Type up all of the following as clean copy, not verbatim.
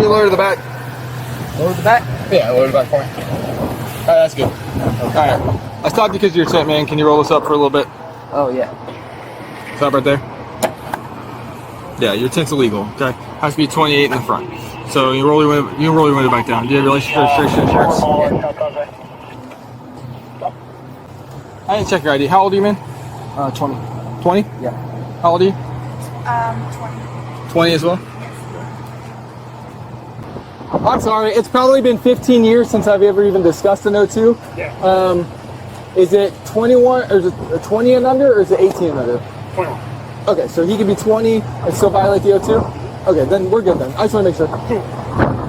you lower to the back? Lower the back? Yeah, lower the back for me. Alright, that's good. Alright. I stopped you because of your tent, man. Can you roll this up for a little bit? Oh, yeah. Stop right there. Yeah, your tent's illegal, okay? Has to be 28 in the front. So you roll your window back down. Do you have relationship registration insurance? Yeah. I didn't check your ID. How old are you, man? 20. 20? Yeah. How old are you? 20. 20 as well? I'm sorry, it's probably been 15 years since I've ever even discussed an O2. Yeah. Is it 21, or is it 20 and under, or is it 18 and under? 21. Okay, so he could be 20 and still violate the O2? Okay, then we're good then. I just want to make sure. Cool.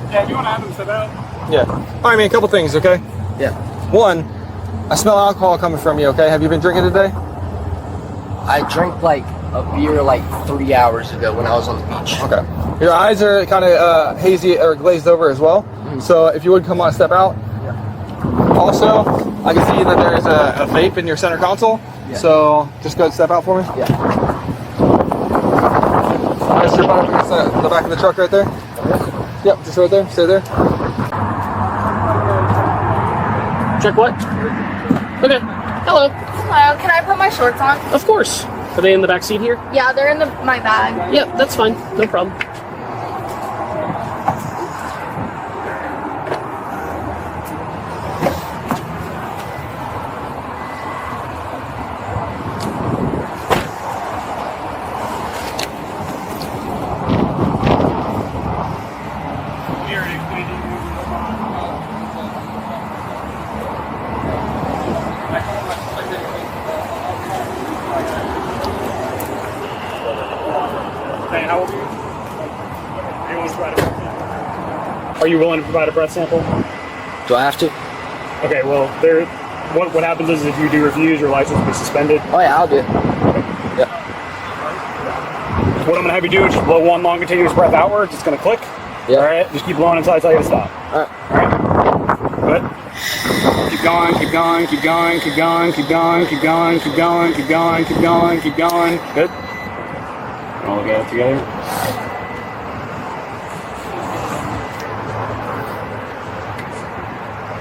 Yeah, do you want to have them sit out? Yeah. All right, man, a couple things, okay? Yeah. One, I smell alcohol coming from you, okay? Have you been drinking today? I drank like a beer like 3 hours ago when I was on the beach. Okay. Your eyes are kind of hazy or glazed over as well. So if you would come on, step out. Yeah. Also, I can see that there is a vape in your center console. Yeah. So just go ahead and step out for me. Yeah. Rest your butt against the back of the truck right there. Yep, just right there. Stay there. Check what? Okay. Hello. Hello, can I put my shorts on? Of course. Are they in the back seat here? Yeah, they're in my bag. Yep, that's fine. No problem. Hey, how old are you? Are you willing to provide a breath sample? Are you willing to provide a breath sample? Do I have to? Okay, well, what happens is if you do refuse, your license will be suspended. Oh, yeah, I'll do it. Yeah. What I'm going to have you do is just blow one long continuous breath outwards. It's going to click. Yeah. All right? Just keep blowing until I tell you to stop. All right. All right? Good. Keep going, keep going, keep going, keep going, keep going, keep going, keep going, keep going, keep going, keep going. Good. All look at it together.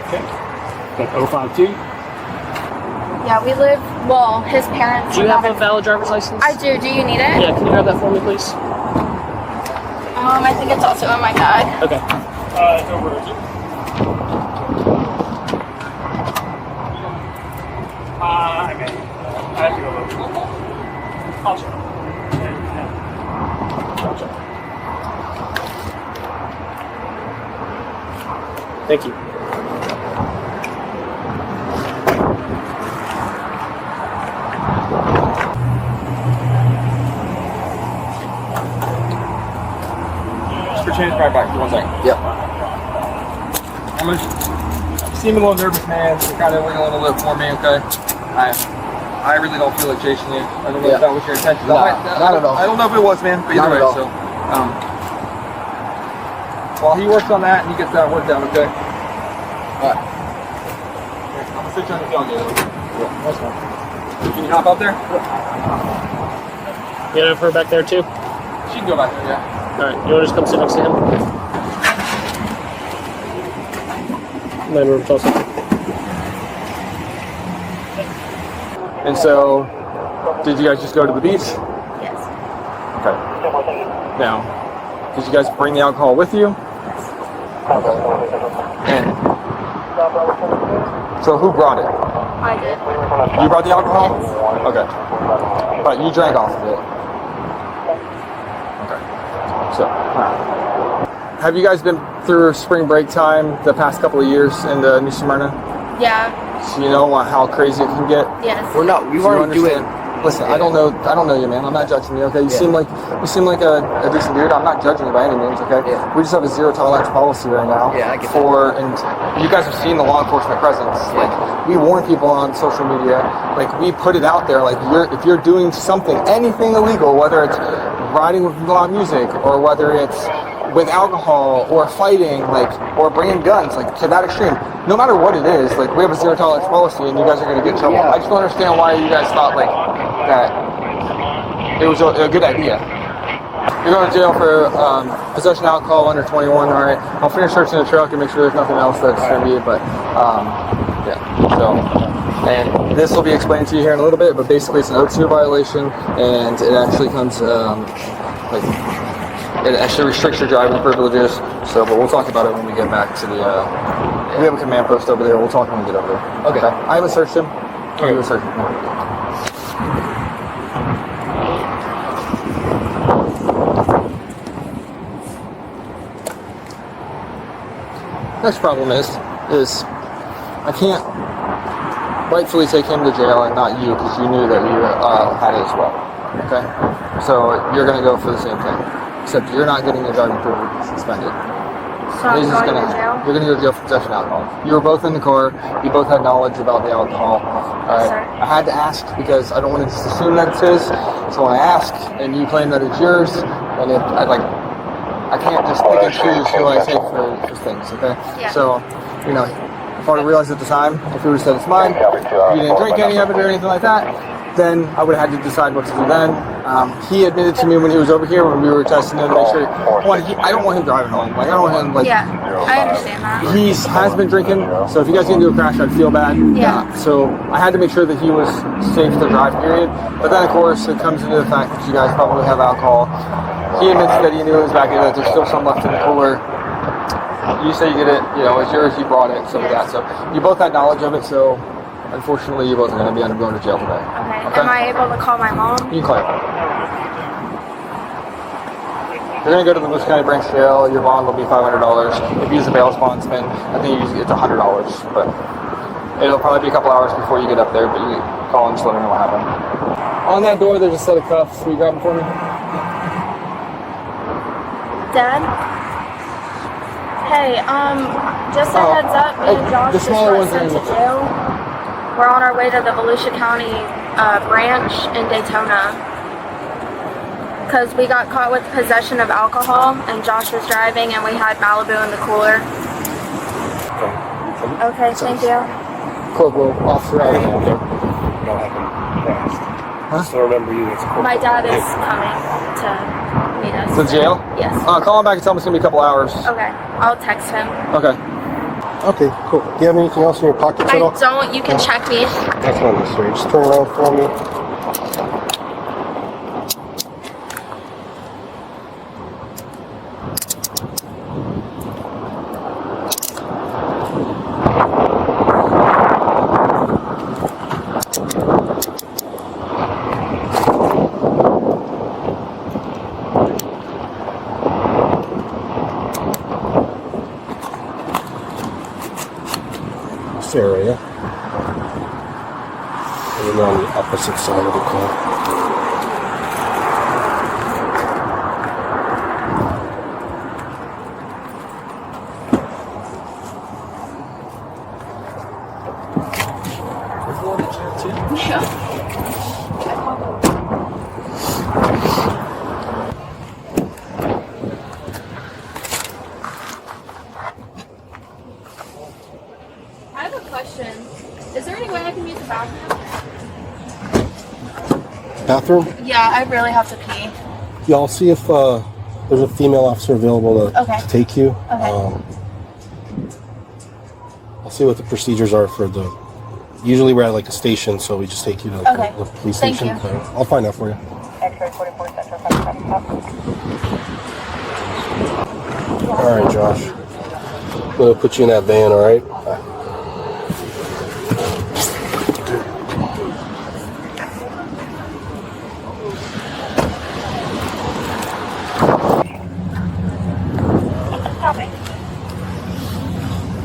Okay. Got 052. Yeah, we live, well, his parents. Do you have a valid driver's license? I do. Do you need it? Yeah, can you grab that for me, please? I think it's also in my bag. Okay. It's over. I may. I have to go look. I'll check. I'll check. Thank you. Just for change right back. 1 second. Yep. You seem a little nervous, man. So kind of wiggle a little bit for me, okay? I really don't feel like chasing you. I don't know if that was your intention. No, not at all. I don't know if it was, man. But either Not way, at all. so while he works on that and he gets that work down, okay? All right. I'm gonna sit you on the tailgate. Yeah, that's fine. Can you hop up there? You have her back there too? She can go back there, yeah. Alright, you want to just come sit next to him? Then we're closer. And so, did you guys just go to the beach? Yes. Okay. Now, did you guys bring the alcohol with you? And so who brought it? I did. You brought the alcohol? Okay. But you drank off of it. Okay. So, have you guys been through spring break time the past couple of years in New Smyrna? Yeah. So you know how crazy it can get? Yes. We weren't doing. Listen, I don't know you, man. I'm not judging you, okay? You seem like a decent dude. I'm not judging you by any means, okay? Yeah. We just have a zero tolerance policy right now. Yeah, I get and you guys have seen the law enforcement presence. Yeah. Like, we warn people on social media. Like, we put it out there. Like, if you're doing something, anything illegal, whether it's riding with loud music or whether it's with alcohol or fighting, like, or bringing guns, like, to that extreme. No matter what it is, like, we have a zero tolerance policy, and you guys are going to get in trouble. Yeah. I just don't understand why you guys thought like that it was a good idea. You're going to jail for possession of alcohol under 21. All right. I'll finish searching the truck and make sure there's nothing else that's going to be. But yeah. So, and this will be explained to you here in a little bit. But basically, it's an O2 violation, and it actually comes like it actually restricts your driving privileges. So, but we'll talk about it when we get back to the. We have a command post over there. We'll talk when we get over there. Okay. I haven't searched him. I haven't searched him. Next problem is I can't rightfully take him to jail and not you because you knew that you had it as well. Okay, so you're gonna go for the same thing, except you're not getting your driving privilege suspended. So I'm going to jail? You're gonna go to jail for possession of alcohol. You were both in the car. You both had knowledge about the alcohol. I had to ask because I don't want to just assume that it's his. So when I ask and you claim that it's yours, and I can't just pick and choose who I take for things, okay? Yeah. So, you know, if I would have realized at the time, if we would have said it's mine, you didn't drink any of it or anything like that, then I would have had to decide what to do then. He admitted to me when he was over here, when we were testing him to make sure, I don't want him driving home. Like, I don't want him, like... Yeah, I understand that. He has been drinking, so if you guys get into a crash, I'd feel bad. Yeah. So I had to make sure that he was safe to drive, period. But then, of course, it comes into the fact that you guys probably have alcohol. He admits that he knew it was back in, that there's still some left in the cooler. You say you get it, you know, it's yours, you brought it, so that. So you both had knowledge of it, so unfortunately you both are going to be going to jail today. Okay. Am I able to call my mom? You can call her. You're going to go to the Lewis County Branch Jail. Your bond will be $500. If you use a bail bondsman, I think it's $100. But it'll probably be a couple hours before you get up there, but you call and just let me know what happened. On that door, there's a set of cuffs. Will you grab them for me? Dad? Hey, just a heads up, me and Josh just got sent to jail. We're on our way to the Volusia County branch in Daytona. Because we got caught with possession of alcohol, and Josh was driving, and we had Malibu in the cooler. Okay, thank you. Corporal, officer out of here. Don't happen fast. Just to remember you, it's My dad is coming to meet us. To jail? Yes. Call him back and tell him it's going to be a couple hours. Okay, I'll text him. Okay. Okay, cool. Do you have anything else in your pockets I at all? don't, you can check me. That's not necessary. Just turn around for me. Area. And then on the opposite side of the car. I have a question. Is there any way I can use the bathroom? Bathroom? Yeah, I really have to pee. Yeah, I'll see if there's a female officer available to take you. Okay. I'll see what the procedures are for the. Usually we're at like a station, so we just take you to like, the police station. You. So I'll find out for you. X-ray 44 Central 5. All right, Josh. I'm gonna put you in that van. All right. Bye.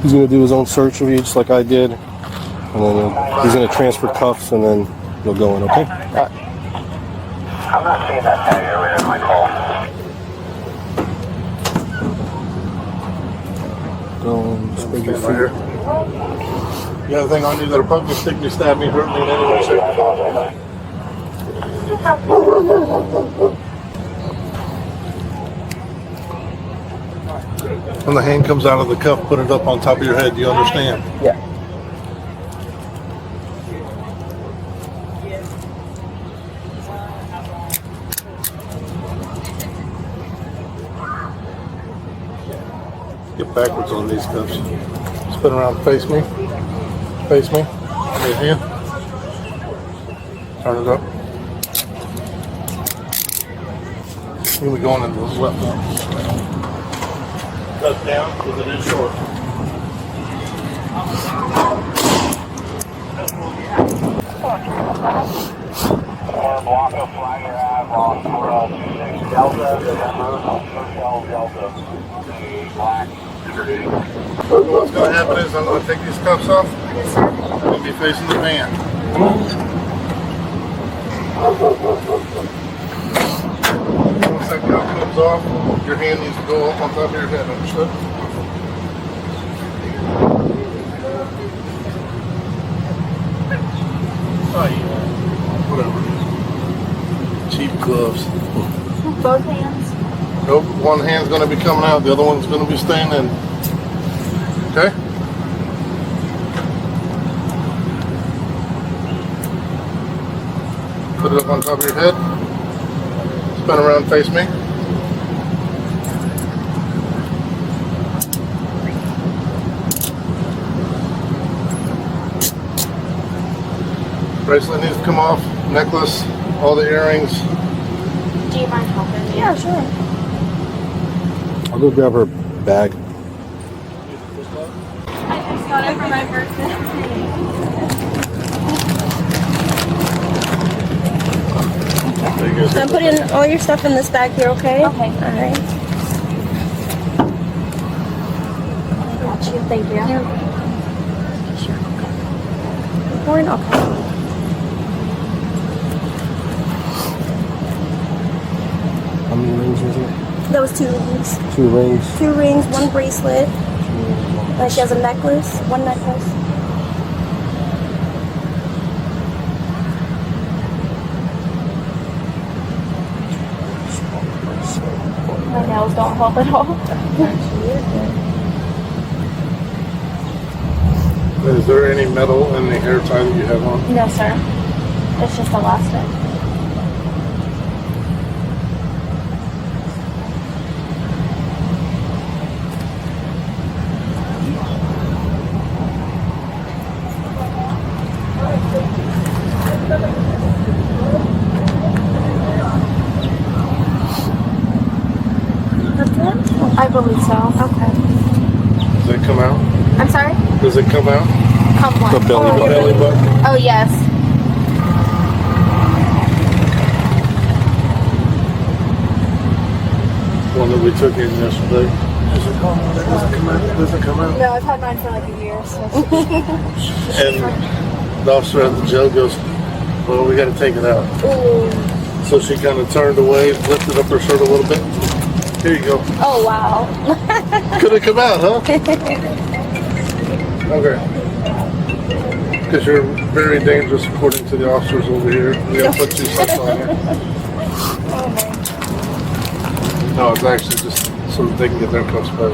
He's going to do his own search of you just like I did. And then he's going to transfer cuffs and then you'll go in, okay? I'm not seeing that tag area in my call. Go spread your feet. The other thing I knew that a pumpkin stick me, stabbed me, hurt me in any way, shape, or form. When the hand comes out of the cuff, put it up on top of your head. Do you understand? Yeah. Get backwards on these cuffs. Spin around, face me. Face me. Right hand. Turn it up. You're gonna be going into the left arm. Cut down because it is short. Blanco, flag your eye, lost 426 Delta, Hotel Delta, the black. What's going to happen is I'm going to take these cuffs off. I'm going to be facing the van. Once that cuff comes off, your hand needs to go up on top of your head, understood? Oh, yeah. Whatever. Cheap gloves. Both hands. Nope, one hand's going to be coming out, the other one's going to be staying in. Okay? Put it up on top of your head. Spin around, face me. Bracelet needs to come off, necklace, all the earrings. Do you mind helping me? Yeah, sure. I'll go grab her bag. I just got it for my birthday. So I'm putting all your stuff in this bag here, okay? Okay. All right. Got you. Thank you. Pouring? Okay. How many rings was it? That was 2 rings. 2 rings. 2 rings, 1 bracelet. And she has a necklace, 1 necklace. My nails don't help at all. Is there any metal in the hair tie that you have on? No, sir. It's just elastic. I believe so. Okay. Does it come out? I'm sorry? Does it come out? Come what? The belly Oh, button. Belly button? oh, yes. One that we took in yesterday. Does it come out? Does it come out? Does it come out? No, I've had mine for like a year, so. And the officer at the jail goes, well, we got to take it out. Ooh. So she kind of turned away, lifted up her shirt a little bit. Here you go. Oh, wow. Could have come out, huh? Okay. Because you're very dangerous according to the officers over here. We got to put 2 sets on here. No, it's actually just so that they can get their cuffs back.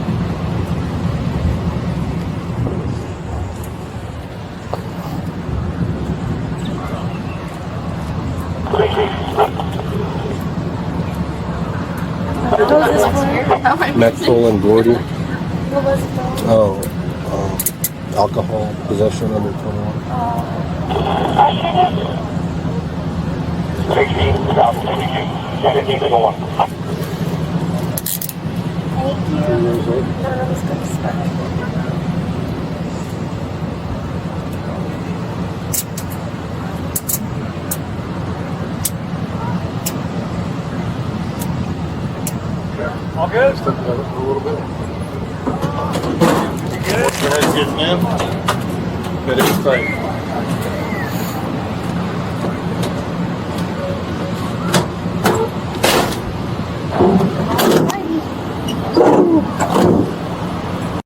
What was this for? Methyl and Gordy. What was it for? Oh, alcohol possession under 21. 16, South 17, 1. Thank you. No, that was good stuff. All good? Step it up a little bit. Your head's getting in. That is tight.